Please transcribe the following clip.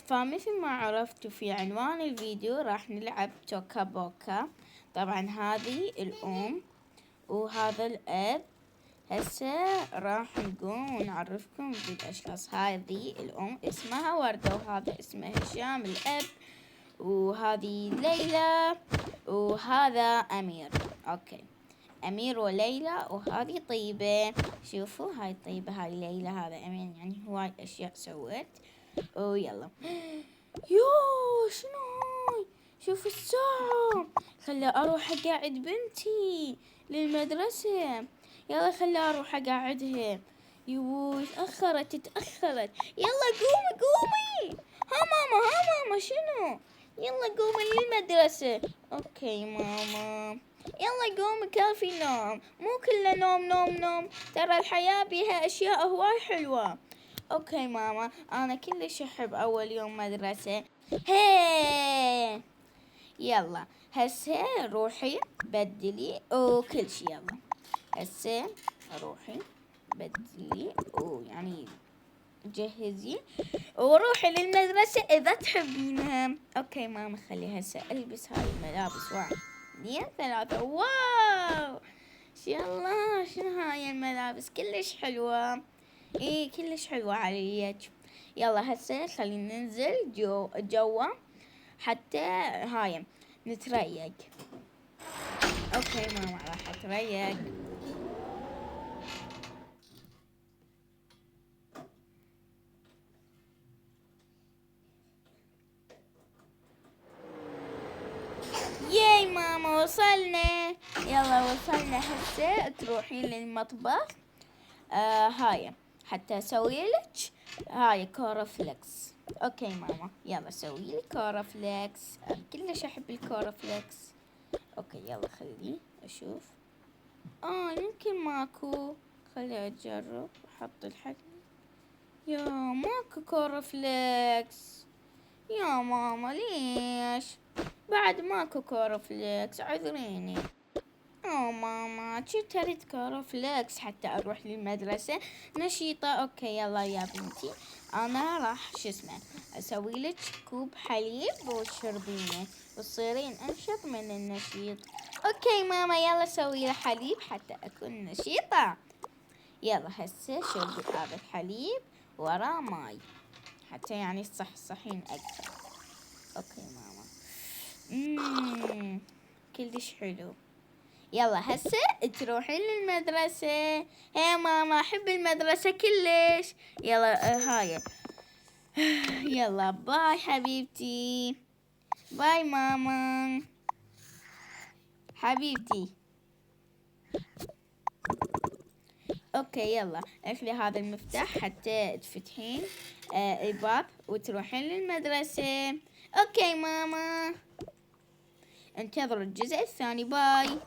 فمثل ما عرفتوا في عنوان الفيديو راح نلعب توكا بوكا. طبعا هذه الأم وهذا الأب. هسه راح نقوم ونعرفكم بالأشخاص. هذه الأم اسمها وردة وهذا اسمه هشام الأب، وهذه ليلى وهذا أمير. أوكي، أمير وليلى. وهذه طيبة، شوفوا هاي طيبة، هاي ليلى، هذا أمير. يعني هواي أشياء سويت. ويلا يو شنو هاي؟ شوف الساعة، خلي أروح أقعد بنتي للمدرسة. يلا خلي أروح أقعدها. يو تأخرت. يلا قومي. ها ماما شنو؟ يلا قومي للمدرسة. أوكي ماما. يلا قومي، كافي نوم، مو كله نوم. ترى الحياة بيها أشياء هواي حلوة. اوكي ماما، انا كلش احب اول يوم مدرسة. هي يلا هسه روحي بدلي وكل شي. يلا هسه روحي بدلي ويعني جهزي وروحي للمدرسة اذا تحبينها. اوكي ماما، خلي هسه البس هاي الملابس. 1 2 3. واو يلا شنو هاي الملابس كلش حلوة. ايه كلش حلوة عليك. يلا هسه خلينا ننزل جوا حتى هاي نتريق. اوكي ماما راح اتريق. ياي ماما وصلنا. يلا وصلنا. هسه تروحين للمطبخ هاي حتى اسوي لك هاي كورفلكس. اوكي ماما، يلا سوي لي كورفلكس. كلش احب الكورفلكس. اوكي يلا خلي اشوف. يمكن ماكو. خلي اجرب احط الحل. يا ماكو كورفلكس يا ماما، ليش بعد ماكو كورفلكس؟ عذريني. ماما كنت اريد كورفلكس حتى اروح للمدرسة نشيطة. اوكي يلا يا بنتي، انا راح اسوي لك كوب حليب وتشربينه وتصيرين انشط من النشيط. اوكي ماما، يلا سوي لي حليب حتى اكون نشيطة. يلا هسه شربي هذا الحليب وراه ماي حتى يعني تصحصحين اكثر. اوكي ماما. كلش حلو. يلا هسه تروحين للمدرسة. هي ماما احب المدرسة كلش. يلا هاي يلا باي حبيبتي. باي ماما حبيبتي. اوكي يلا اخلي هذا المفتاح حتى تفتحين الباب وتروحين للمدرسة. اوكي ماما، انتظروا الجزء الثاني. باي.